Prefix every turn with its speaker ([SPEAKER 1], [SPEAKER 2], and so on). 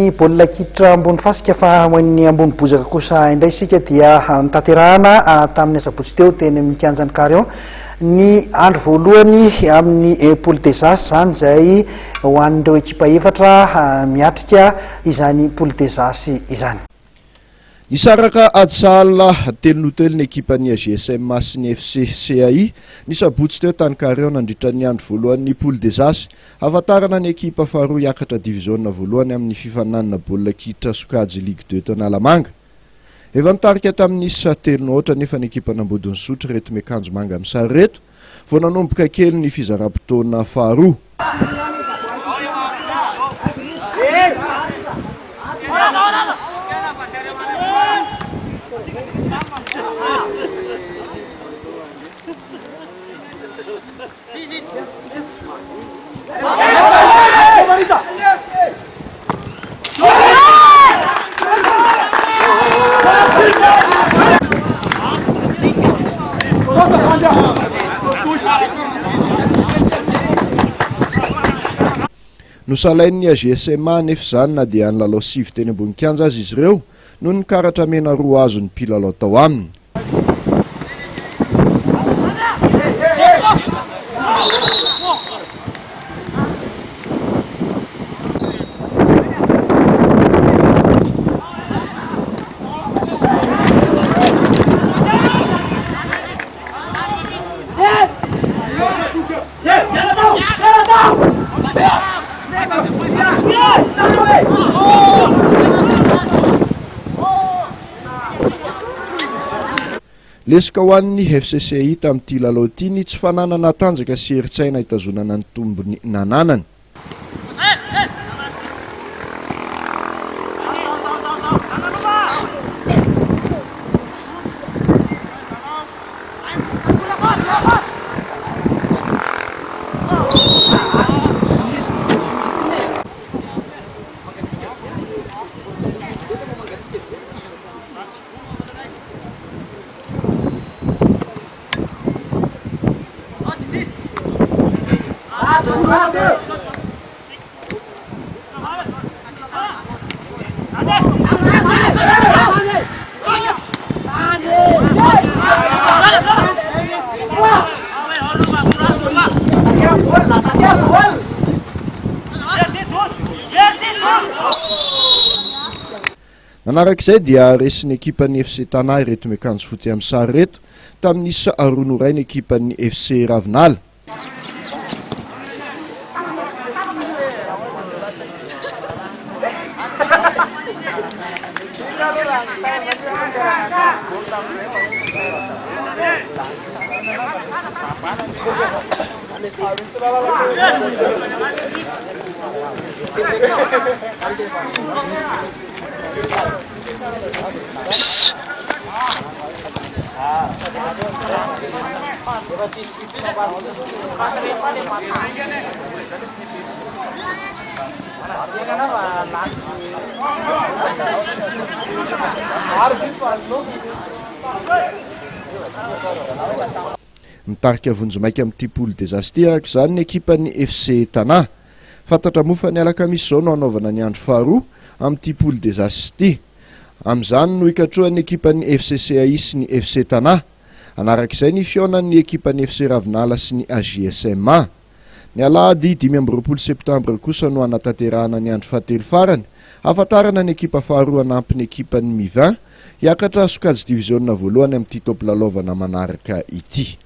[SPEAKER 1] ny baolina kitra ambony fasika fa hoan'ny ambony bozaka kosa indray sika dia tanterahana tamin'ny asabotsy teo teny amin'ny kianjany Karion ny andro voalohany amin'ny Poule des As zany izay ho an'ireo ekipa efatra miatrika izany Poule des As izany.
[SPEAKER 2] Nisaraka Adsala telon'hotely ny ekipan'ny GSM sy ny FC CAI ny sabotsy teo tany Karion nandritra ny andro voalohany Poule des As. Hafantarana ny ekipa faharoa hiakatra diviziona voalohany amin'ny fifananana baolina kitra sokajy Ligue 2 teo Analamanga. Efa nitarika tamin'ny isa telo ohatra nefa ny ekipa nambodiny sotra reto miakanjo manga amin'ny sary reto vao nanomboka kely ny fizaram-potoana faharoa. Nosalain'ny GSM nefa zany na dia nilalao sivy teny ambony kianja azy izy ireo no nikaratra mena roa azo ny mpilalao tao aminy. Lesika ho an'ny FCCI tamin'ity lalao ity ny tsy fananana tanjaka sy heritsaina hitazonana ny tombony nananany. Manarak'izay dia resin'ny ekipan'ny FC Tana ireto miakanjo foty amin'ny sary reto tamin'ny isa aroa noray ny ekipan'ny FC Ravinala. Mitarika vonjomaika amin'ity Poule des As araka izany ny ekipan'ny FC Tana. Fantatra mofa ny alakamisy zao no anaovana ny andro faharoa amin'ity Poule des As ity. Amin'izany no ikatroan'ny ekipan'ny FC CAI sy ny FC Tana. Anarak'izay ny fionan'ny ekipan'ny FC Ravinala sy ny AJSM. Ny alahady 5 septambra kosa no anatanterahana ny andro fahatelo farany. Hafantarana ny ekipa faharoa anampin'ny ekipan'ny Mi20 hiakatra sokajy diviziona voalohany amin'ity topolalaovana manaraka ity.